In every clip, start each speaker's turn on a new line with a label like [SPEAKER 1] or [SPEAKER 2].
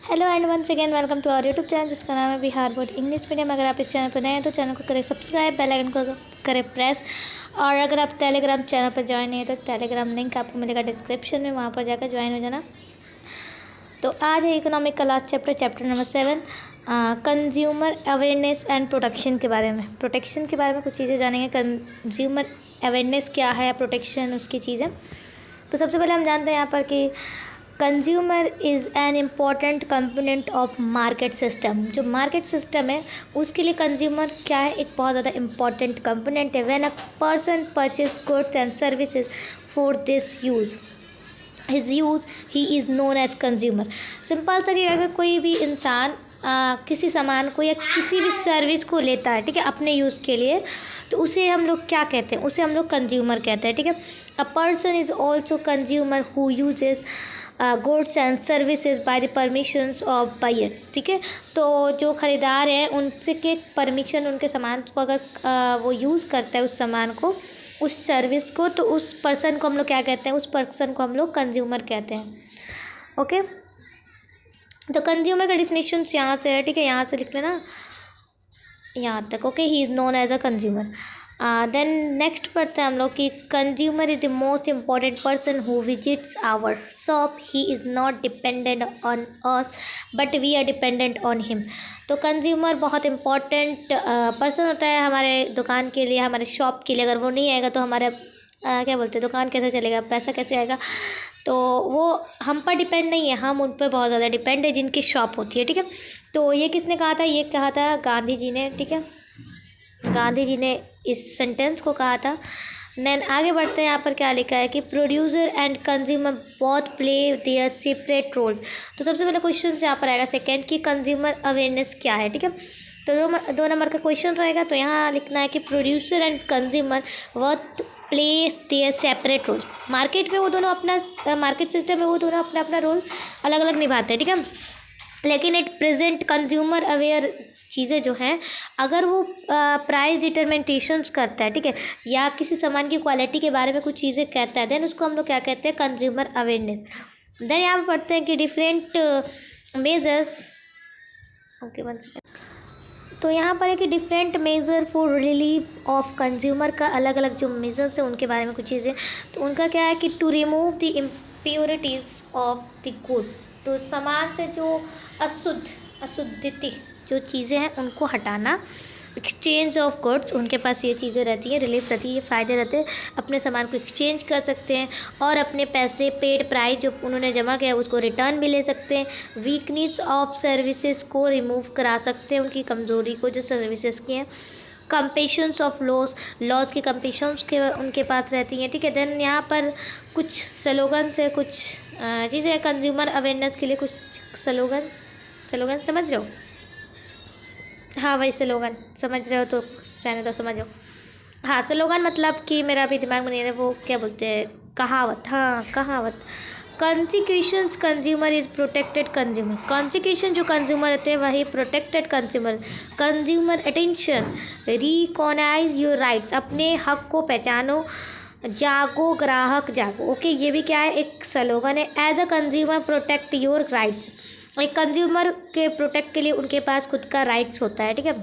[SPEAKER 1] Hello and once again welcome to our YouTube channel जिसका नाम है बिहार बोर्ड इंग्लिश मीडियम। अगर आप इस चैनल पर नए हैं तो चैनल को करें सब्सक्राइब, बेल आइकन को करें प्रेस। और अगर आप टेलीग्राम चैनल पर ज्वाइन नहीं है तो टेलीग्राम लिंक आपको मिलेगा डिस्क्रिप्शन में, वहाँ पर जाकर ज्वाइन हो जाना। तो आज है इकोनॉमिक का last chapter number 7, consumer awareness and protection के बारे में। प्रोटेक्शन के बारे में कुछ चीज़ें जानेंगे। कंज्यूमर अवेयरनेस क्या है, प्रोटेक्शन उसकी चीज़ें। तो सबसे पहले हम जानते हैं यहाँ पर कि consumer is an important component of market system. जो मार्केट सिस्टम है उसके लिए कंज्यूमर क्या है, एक बहुत ज़्यादा इम्पॉर्टेंट कंपोनेंट है। When a person purchase goods and services for this use his use he is known as consumer. Simple सा कि अगर कोई भी इंसान किसी सामान को या किसी भी सर्विस को लेता है, ठीक है, अपने यूज़ के लिए, तो उसे हम लोग क्या कहते हैं, उसे हम लोग कंज्यूमर कहते हैं, ठीक है। A person is also consumer who usage goods and services by the permissions of buyers, ठीक है। तो जो ख़रीदार हैं उनसे के परमिशन, उनके सामान को अगर वो यूज़ करता है उस सामान को, उस सर्विस को, तो उस पर्सन को हम लोग क्या कहते हैं, उस पर्सन को हम लोग कंज्यूमर कहते हैं। ओके, तो कंज्यूमर का डिफिनेशन यहाँ से है, ठीक है, यहाँ से लिख लेना यहाँ तक। Okay, he is known as a consumer. Then next पढ़ते हैं हम लोग कि consumer is the most important person who visits our shop. He is not dependent on us but we are dependent on him. तो consumer बहुत important person होता है हमारे दुकान के लिए, हमारे शॉप के लिए। अगर वो नहीं आएगा तो हमारे क्या बोलते हैं, दुकान कैसे चलेगा, पैसा कैसे आएगा। तो वो हम पर डिपेंड नहीं है, हम उन पर बहुत ज़्यादा डिपेंड है जिनकी शॉप होती है, ठीक है। तो ये किसने कहा था, ये कहा था गांधी जी ने, ठीक है, गांधी जी ने इस सेंटेंस को कहा था। देन आगे बढ़ते हैं, यहाँ पर क्या लिखा है कि producer and consumer both play their separate role. तो सबसे पहले क्वेश्चन यहाँ पर आएगा सेकंड कि कंज्यूमर अवेयरनेस क्या है, ठीक है। तो दो नंबर का क्वेश्चन रहेगा, तो यहाँ लिखना है कि producer and consumer both play their separate roles. Market में वो दोनों अपना, मार्केट सिस्टम में वो दोनों अपना अपना रोल अलग अलग निभाते हैं, ठीक है। लेकिन एट प्रेजेंट कंज्यूमर अवेयर चीज़ें जो हैं, अगर वो प्राइस डिटरमिनेशंस करता है, ठीक है, या किसी सामान की क्वालिटी के बारे में कुछ चीज़ें कहता है, देन उसको हम लोग क्या कहते हैं, कंज्यूमर अवेयरनेस। देन यहाँ पर पढ़ते हैं कि different measures. Okay, one second. तो यहाँ पर है कि different measure for relief of consumer का अलग अलग जो मेजर्स हैं उनके बारे में कुछ चीज़ें। तो उनका क्या है कि to remove the impurities of the goods. तो सामान से जो अशुद्धि जो चीज़ें हैं उनको हटाना। एक्सचेंज ऑफ गुड्स, उनके पास ये चीज़ें रहती हैं, रिलीफ रहती है, ये फ़ायदे रहते हैं, अपने सामान को एक्सचेंज कर सकते हैं और अपने पैसे पेड प्राइस जो उन्होंने जमा किया उसको रिटर्न भी ले सकते हैं। वीकनेस ऑफ सर्विसेज को रिमूव करा सकते हैं, उनकी कमज़ोरी को जो सर्विसेज की हैं। कंपेशंस ऑफ लॉस की कंपेशंस के उनके पास रहती हैं, ठीक है। देन यहाँ पर कुछ स्लोगन से कुछ चीज़ें कंज्यूमर अवेयरनेस के लिए, कुछ स्लोगन समझ रहे हो, हाँ वही स्लोगन समझ रहे हो तो चाहे तो समझो। हाँ, स्लोगन मतलब कि मेरा अभी दिमाग में नहीं है, वो क्या बोलते हैं, कहावत, हाँ कहावत। कॉन्सिक्यूशंस consumer is protected consumer. Conscious जो कंज्यूमर होते हैं वही protected consumer. Consumer attention, recognise your rights, अपने हक को पहचानो, जागो ग्राहक जागो। ओके, ये भी क्या है, एक स्लोगन है। As a consumer protect your rights, एक कंज्यूमर के प्रोटेक्ट के लिए उनके पास खुद का राइट्स होता है, ठीक है।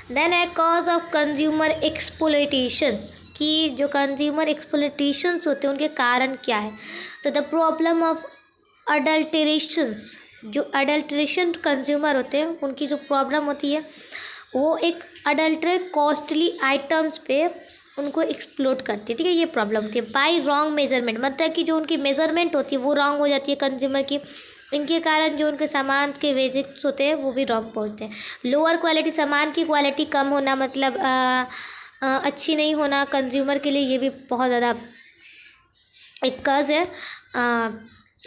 [SPEAKER 1] देन है कॉज ऑफ कंज्यूमर एक्सप्लॉयटेशंस, कि जो कंज्यूमर एक्सप्लॉयटेशंस होते हैं उनके कारण क्या है। तो द प्रॉब्लम ऑफ अडल्ट्रेशंस, जो अडल्ट्रेशन कंज्यूमर होते हैं उनकी जो प्रॉब्लम होती है वो एक अडल्ट्रेट कॉस्टली आइटम्स पे उनको एक्सप्लोट करती है, ठीक है, ये प्रॉब्लम होती है। बाय रॉन्ग मेजरमेंट, मतलब कि जो उनकी मेजरमेंट होती है वो रॉन्ग हो जाती है कंज्यूमर की, इनके कारण जो उनके सामान के वेजेस होते हैं वो भी रॉन्ग पहुँचते हैं। लोअर क्वालिटी, सामान की क्वालिटी कम होना, मतलब अच्छी नहीं होना कंज्यूमर के लिए, ये भी बहुत ज़्यादा एक कज है।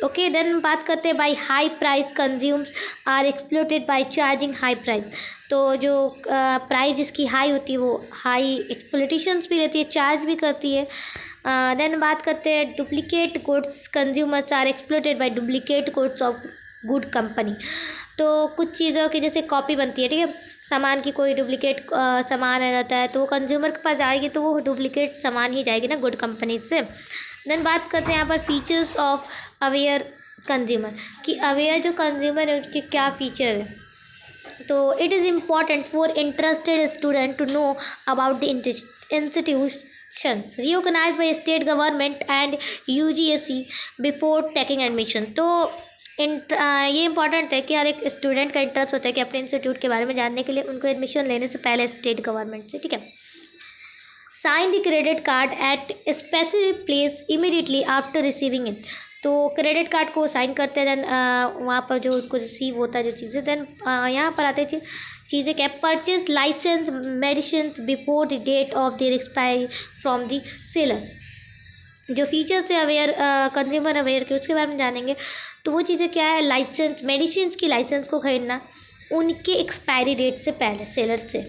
[SPEAKER 1] ओके, देन बात करते हैं by high price consumers are exploited by charging high price. तो जो प्राइस जिसकी हाई होती है वो हाई एक्सप्लोटेशंस भी रहती है, चार्ज भी करती है। देन बात करते हैं duplicate goods consumers are exploited by duplicate goods of good company. तो कुछ चीज़ों की जैसे कॉपी बनती है, ठीक है, सामान की कोई डुप्लीकेट सामान आ जाता है तो वो कंज्यूमर के पास जाएगी तो वो डुप्लीकेट सामान ही जाएगी ना गुड कंपनी से। देन बात करते हैं यहाँ पर फीचर्स ऑफ अवेयर कंज्यूमर, कि अवेयर जो कंज्यूमर है उसके क्या फीचर है। तो it is important for interested student to know about the institutions recognised by state government and UGC before taking admission. तो ये इंपॉर्टेंट है कि हर एक स्टूडेंट का इंटरेस्ट होता है कि अपने इंस्टीट्यूट के बारे में जानने के लिए उनको एडमिशन लेने से पहले स्टेट गवर्नमेंट से, ठीक है। Sign the credit card at specific place immediately after receiving it. तो क्रेडिट कार्ड को साइन करते हैं, देन वहाँ पर जो उनको रिसीव होता है जो चीज़ें, देन यहाँ पर आते हैं चीज़ें क्या, purchase license medicine before the date of the expiry from the seller. जो फीचर्स है अवेयर कंज्यूमर अवेयर के उसके बारे में जानेंगे। तो वो चीज़ें क्या है, लाइसेंस मेडिसिन की लाइसेंस को खरीदना उनके एक्सपायरी डेट से पहले सेलर से।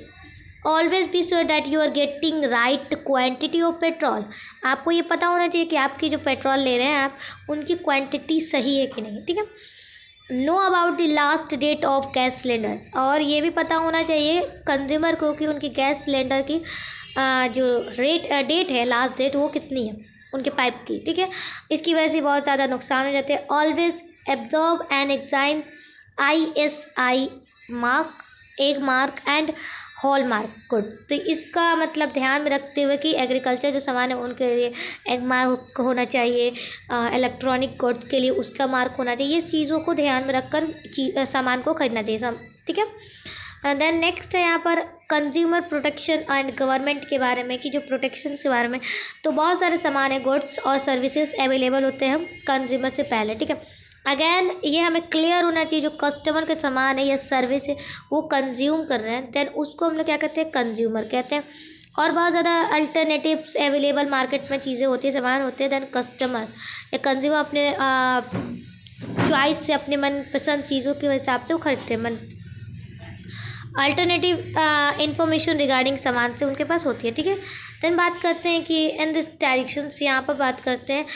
[SPEAKER 1] Always be sure that you are getting right quantity of petrol. आपको ये पता होना चाहिए कि आपकी जो पेट्रोल ले रहे हैं आप उनकी क्वांटिटी सही है कि नहीं, ठीक है। Know about the last date of gas cylinder, और ये भी पता होना चाहिए कंज्यूमर को कि उनकी गैस सिलेंडर की जो डेट है, लास्ट डेट वो कितनी है उनके पाइप की, ठीक है। इसकी वजह से बहुत ज़्यादा नुकसान हो जाते हैं। Always absorb and exine ISI mark, egg mark and hallmark good. तो इसका मतलब ध्यान में रखते हुए कि एग्रीकल्चर जो सामान है उनके लिए एग मार्क होना चाहिए, इलेक्ट्रॉनिक गुड्स के लिए उसका मार्क होना चाहिए। ये चीज़ों को ध्यान में रखकर सामान को खरीदना चाहिए, ठीक है। देन नेक्स्ट है यहाँ पर कंज्यूमर प्रोटेक्शन एंड गवर्नमेंट के बारे में, कि जो प्रोटेक्शन के बारे में। तो बहुत सारे सामान है, गुड्स और सर्विसेज अवेलेबल होते हैं कंज्यूमर से पहले, ठीक है। अगेन ये हमें क्लियर होना चाहिए, जो कस्टमर का सामान है या सर्विस है वो कंज्यूम कर रहे हैं, देन उसको हम लोग क्या कहते हैं, कंज्यूमर कहते हैं। और बहुत ज़्यादा अल्टरनेटिव्स अवेलेबल मार्केट में चीज़ें होती है, सामान होते हैं, देन कस्टमर या कंज्यूमर अपने चॉइस से अपने मनपसंद चीज़ों के हिसाब से वो खरीदते हैं। अल्टरनेटिव इंफॉर्मेशन रिगार्डिंग सामान से उनके पास होती है, ठीक है। देन बात करते हैं कि इन दिस डायरेक्शन यहाँ पर बात करते हैं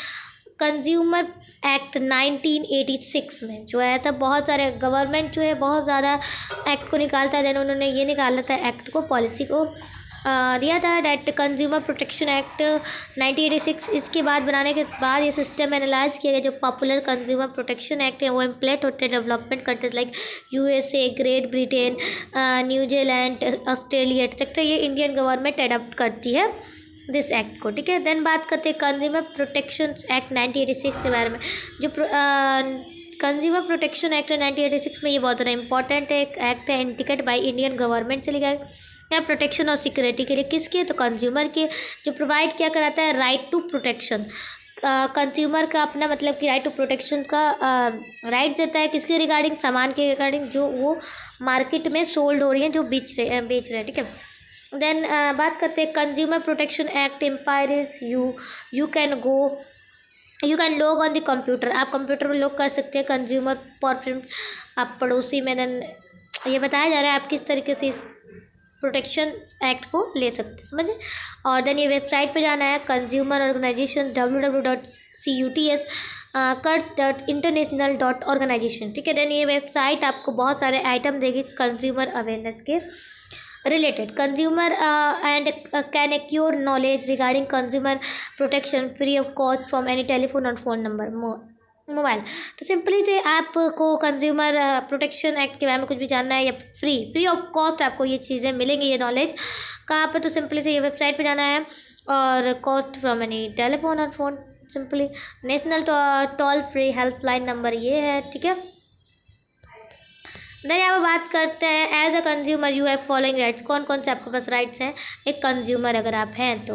[SPEAKER 1] कंज्यूमर एक्ट 1986 में जो आया था। बहुत सारे गवर्नमेंट जो है बहुत ज़्यादा एक्ट को निकालता है, देन उन्होंने ये निकाला था एक्ट को, पॉलिसी को दिया था डेट कंज्यूमर प्रोटेक्शन एक्ट 1986। इसके बाद बनाने के बाद ये सिस्टम एनालाइज किया गया, जो पॉपुलर कंज्यूमर प्रोटेक्शन एक्ट है वो इम्प्लेट होते हैं development countries like USA, great Britain, New Zealand, Australia etcetera. ये इंडियन गवर्नमेंट अडॉप्ट करती है दिस एक्ट को, ठीक है। देन बात करते हैं कंज्यूमर प्रोटेक्शन एक्ट 1986 के बारे में। जो कंज्यूमर प्रोटेक्शन एक्ट 1986 में ये बहुत ज़्यादा इंपॉर्टेंट है, एक एक्ट है इंडिकेट बाय इंडियन गवर्नमेंट से लिखा है या प्रोटेक्शन और सिक्योरिटी के लिए, किसके, तो कंज्यूमर के, जो प्रोवाइड क्या कराता है, राइट टू प्रोटेक्शन। कंज्यूमर का अपना मतलब कि राइट टू प्रोटेक्शन का राइट देता है, किसके रिगार्डिंग, सामान के रिगार्डिंग जो वो मार्केट में सोल्ड हो रही हैं, जो बेच रहे हैं, ठीक है। देन बात करते हैं consumer protection act empires you can log on the computer. आप कंप्यूटर में लॉग कर सकते हैं कंज्यूमर परफ्यूम आप पड़ोसी में। देन ये बताया जा रहा है आप किस तरीके से इस प्रोटेक्शन एक्ट को ले सकते हैं, समझे। और देन ये वेबसाइट पे जाना है कंज्यूमर ऑर्गेनाइजेशन www.cuts.international.organization, ठीक है। देन ये वेबसाइट आपको बहुत सारे आइटम देगी कंज्यूमर अवेयरनेस के related consumer and can acquire knowledge regarding consumer protection free of cost from any telephone or phone number mobile. तो सिंपली से आपको कंज्यूमर प्रोटेक्शन एक्ट के बारे में कुछ भी जानना है या फ्री ऑफ कॉस्ट आपको ये चीज़ें मिलेंगी, ये नॉलेज कहाँ पर, तो सिंपली से ये वेबसाइट पे जाना है। और कॉस्ट फ्रॉम एनी टेलीफोन और phone, simply national toll free helpline number ये है, ठीक है। देन यहाँ पर बात करते हैं as a consumer you have following rights. कौन कौन से आपके पास राइट्स हैं एक कंज्यूमर अगर आप हैं तो,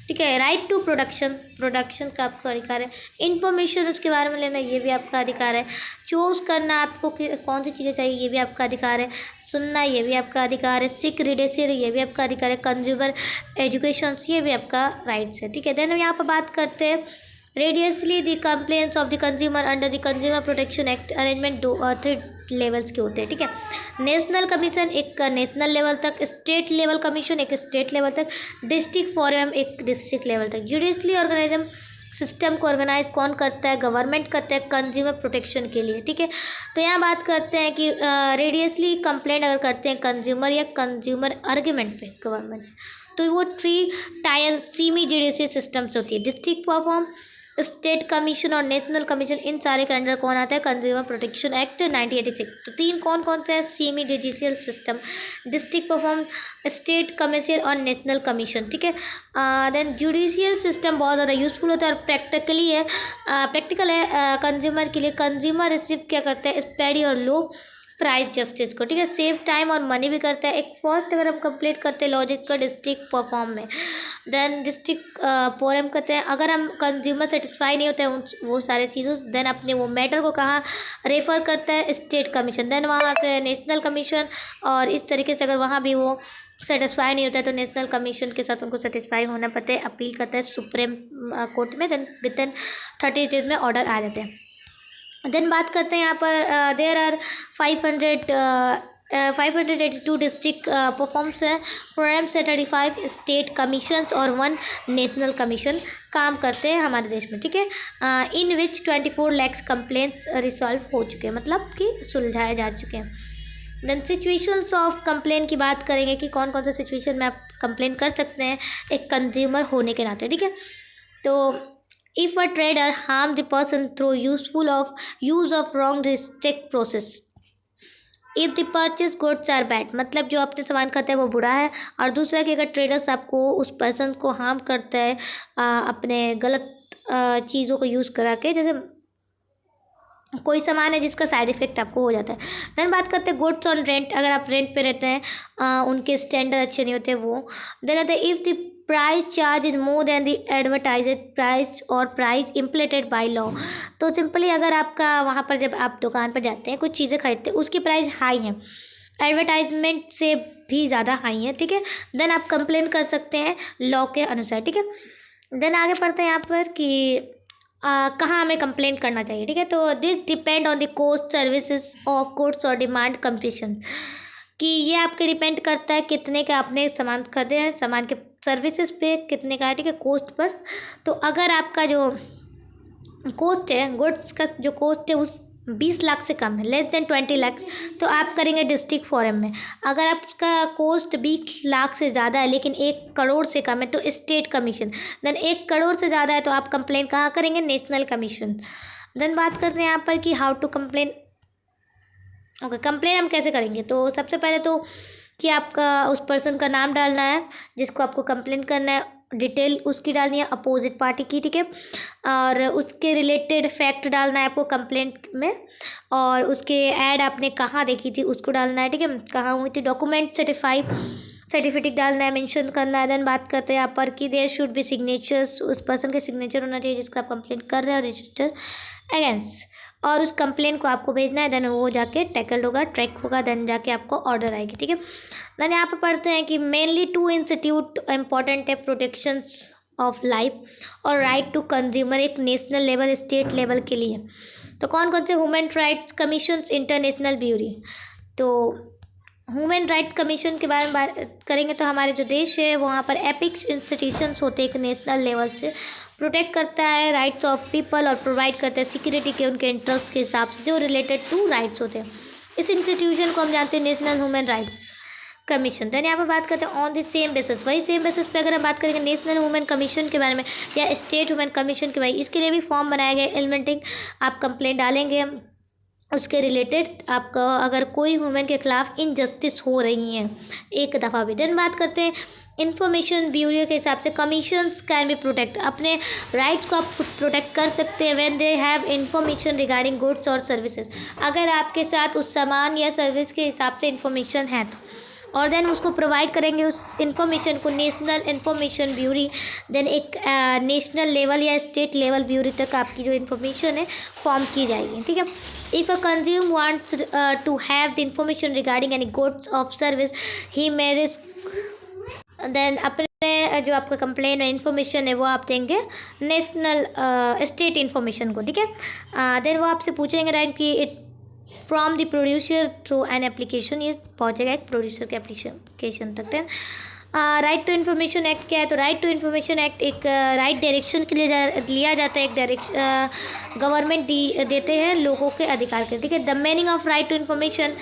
[SPEAKER 1] ठीक है। राइट टू प्रोडक्शन का आपका अधिकार है। इन्फॉर्मेशन उसके बारे में लेना ये भी आपका अधिकार है। चूज़ करना आपको कौन सी चीज़ें चाहिए ये भी आपका अधिकार है। सुनना ये भी आपका अधिकार है। सिक रिडेसियर ये भी आपका अधिकार है। कंज्यूमर एजुकेशन ये भी आपका राइट्स है, ठीक है। देन यहाँ पर बात करते हैं redressal the complaints of the consumer under the consumer protection act arrangement 3 levels के होते हैं, ठीक है। नेशनल कमीशन एक नेशनल लेवल तक, स्टेट लेवल कमीशन एक स्टेट लेवल तक, डिस्ट्रिक्ट फोरम एक डिस्ट्रिक्ट लेवल तक। जुडिशली ऑर्गेनाइजम सिस्टम को ऑर्गेनाइज कौन करता है, गवर्नमेंट करता है कंज्यूमर प्रोटेक्शन के लिए, ठीक है। तो यहाँ बात करते हैं कि रेडियसली कंप्लेंट अगर करते हैं कंज्यूमर या कंज्यूमर आर्ग्यूमेंट पे गवर्नमेंट, तो वो 3 टायर सेमी जुडिशियल सिस्टम्स होती है। डिस्ट्रिक्ट परफॉर्म स्टेट कमीशन और नेशनल कमीशन, इन सारे के अंडर कौन आता है? Consumer protection act 1986। तो तीन कौन कौन से हैं? Semi judicial system, district perform, state commission और नेशनल कमीशन, ठीक है। देन जुडिशियल सिस्टम बहुत ज़्यादा यूजफुल होता है और प्रैक्टिकल है कंज्यूमर के लिए। कंज्यूमर रिसीव क्या करते हैं? स्पीडी और लो प्राइस जस्टिस को, ठीक है। सेव टाइम और मनी भी करता है। एक फर्स्ट अगर हम कंप्लीट करते हैं लॉजिक का डिस्ट्रिक्ट परफॉर्म में, देन डिस्ट्रिक्ट पोरम करते हैं। अगर हम कंज्यूमर सेटिस्फाई नहीं होते हैं वो सारे चीज़ों, देन अपने वो मैटर को कहाँ रेफर करता है? स्टेट कमीशन, देन वहाँ से नेशनल कमीशन, और इस तरीके से अगर वहाँ भी वो सेटिस्फाई नहीं होता है तो नेशनल कमीशन के साथ उनको सेटिस्फाई होना पड़ता है, अपील करता है सुप्रीम कोर्ट में, देन विद इन 30 डेज में ऑर्डर आ जाते हैं। देन बात करते हैं यहाँ पर देयर आर 582 डिस्ट्रिक्ट परफॉर्म्स हैं, फोरम से 35 स्टेट कमीशंस और 1 नेशनल कमीशन काम करते हैं हमारे देश में, ठीक है। इन विच 24 लाख कंप्लेंट्स रिसॉल्व हो चुके हैं, मतलब कि सुलझाए जा चुके हैं। देन सिचुएशंस ऑफ कंप्लेन की बात करेंगे कि कौन कौन से सिचुएशन में आप कंप्लेन कर सकते हैं एक कंज्यूमर होने के नाते, ठीक है। तो if a trader harm the person through use of wrong restrict process, if the purchase goods are bad, मतलब जो अपने सामान खाता है वो बुरा है, और दूसरा कि अगर ट्रेडर्स आपको उस पर्सन को हार्म करता है अपने गलत चीज़ों को यूज़ करा के, जैसे कोई सामान है जिसका साइड इफेक्ट आपको हो जाता है। देन बात करते हैं गुड्स ऑन रेंट, अगर आप रेंट पे रहते हैं उनके स्टैंडर्ड अच्छे नहीं होते वो। देन आता है if the price charge is more than the advertised price और प्राइस इम्प्लेटेड बाय लॉ। तो सिंपली अगर आपका वहाँ पर जब आप दुकान पर जाते हैं कुछ चीज़ें खरीदते हैं उसकी प्राइस हाई है, एडवर्टाइजमेंट से भी ज़्यादा हाई है, ठीक है, देन आप कंप्लेन कर सकते हैं लॉ के अनुसार, ठीक है। देन आगे पढ़ते हैं यहाँ पर कि कहाँ हमें कंप्लेंट करना चाहिए, ठीक है। तो this depend on the cost services of goods और डिमांड कंपटीशन, कि ये आपके डिपेंड करता है कितने का आपने सामान खरीदे हैं, सामान के सर्विसेज पे कितने का है, ठीक है, कॉस्ट पर। तो अगर आपका जो कॉस्ट है गुड्स का जो कॉस्ट है उस 20 लाख से कम है, लेस देन 20 लाख, तो आप करेंगे डिस्ट्रिक्ट फोरम में। अगर आपका कॉस्ट 20 लाख से ज़्यादा है लेकिन 1 करोड़ से कम है तो स्टेट कमीशन, देन 1 करोड़ से ज़्यादा है तो आप कंप्लेन कहाँ करेंगे? National commission. देन बात करते हैं यहाँ पर कि how to complain. Okay, complain हम कैसे करेंगे? तो सबसे पहले तो कि आपका उस पर्सन का नाम डालना है जिसको आपको कंप्लेन करना है, डिटेल उसकी डालनी है अपोजिट पार्टी की, ठीक है, और उसके रिलेटेड फैक्ट डालना है आपको कंप्लेंट में, और उसके ऐड आपने कहाँ देखी थी उसको डालना है, ठीक है, कहाँ हुई थी, डॉक्यूमेंट सर्टिफिकेट डालना है, मेंशन करना है। देन बात करते हैं यहाँ पर कि देयर शुड बी सिग्नेचर्स, उस पर्सन के सिग्नेचर होना चाहिए जिसका आप कंप्लेंट कर रहे हैं, और रजिस्टर अगेंस्ट, और उस कंप्लेन को आपको भेजना है, देन वो जाके टैकल होगा, ट्रैक होगा, देन जाके आपको ऑर्डर आएगी, ठीक है। देन यहाँ पर पढ़ते हैं कि मेनली 2 इंस्टीट्यूट इम्पॉर्टेंट है प्रोटेक्शंस ऑफ लाइफ और राइट टू कंज्यूमर, एक नेशनल लेवल स्टेट लेवल के लिए। तो कौन कौन से? Human rights commissions, international bureau. तो ह्यूमन राइट्स कमीशन के बारे में बात करेंगे तो हमारे जो देश है वहाँ पर एपिक्स इंस्टीट्यूशंस होते हैं एक नेशनल लेवल से, प्रोटेक्ट करता है राइट्स ऑफ पीपल और प्रोवाइड करता है सिक्योरिटी के उनके इंटरेस्ट के हिसाब से जो रिलेटेड टू राइट्स होते हैं। इस इंस्टीट्यूशन को हम जानते हैं national human rights commission. Then यहाँ पर बात करते हैं ऑन द सेम बेसिस, वही सेम बेसिस पे अगर हम बात करेंगे नेशनल ह्यूमन कमीशन के बारे में या स्टेट ह्यूमन कमीशन के बारे में, इसके लिए भी फॉर्म बनाया गया एलिमेंटिंग, आप कंप्लेंट डालेंगे उसके रिलेटेड आपका अगर कोई ह्यूमन के खिलाफ इनजस्टिस हो रही है एक दफ़ा भी। देन बात करते हैं इंफॉर्मेशन ब्यूरो के हिसाब से कमीशंस कैन बी प्रोटेक्ट, अपने राइट्स को आप प्रोटेक्ट कर सकते हैं when they have information regarding goods और सर्विसेज, अगर आपके साथ उस सामान या सर्विस के हिसाब से इंफॉर्मेशन है तो, और देन उसको प्रोवाइड करेंगे उस इंफॉर्मेशन को नेशनल इंफॉर्मेशन ब्यूरो, देन एक नेशनल लेवल या स्टेट लेवल ब्यूरो तक आपकी जो इन्फॉर्मेशन है फॉर्म की जाएगी, ठीक है। If a consumer wants to have the information regarding any goods of service he may risk, then अपने जो आपका कंप्लेन और इन्फॉर्मेशन है वो आप देंगे नेशनल स्टेट इन्फॉर्मेशन को, ठीक है। देन वो आपसे पूछेंगे राइट कि it from the producer through an application, ये पहुँचेगा एक प्रोड्यूसर के एप्लीकेशन तक। Then right to information act क्या है? तो राइट टू इन्फॉर्मेशन एक्ट एक राइट डायरेक्शन के लिए लिया जाता है, एक डायरेक्शन गवर्नमेंट देते हैं लोगों के अधिकार के, ठीक है। The meaning of right to information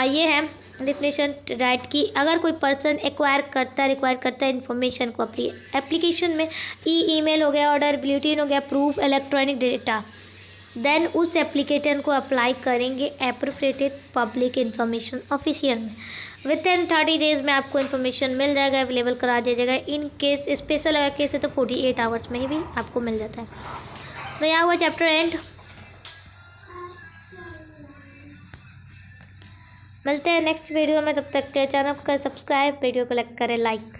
[SPEAKER 1] ये है डिफिनेशन राइट की अगर कोई पर्सन रिक्वायर करता है इन्फॉर्मेशन को अपनी एप्लीकेशन में, ईमेल हो गया, ऑर्डर बुलेटिन हो गया, प्रूफ, इलेक्ट्रॉनिक डेटा, देन उस एप्लीकेशन को अप्लाई करेंगे एप्रोप्रिएटेड पब्लिक इन्फॉर्मेशन ऑफिशियल में। विद इन 30 डेज में आपको इन्फॉर्मेशन मिल जाएगा, अवेलेबल करा दिया जाएगा। इन केस स्पेशल अगर केस है तो 48 आवर्स में ही भी आपको मिल जाता है। तो यहाँ हुआ चैप्टर एंड। मिलते हैं नेक्स्ट वीडियो में, तब तक के चैनल को सब्सक्राइब, वीडियो को लाइक करें, लाइक।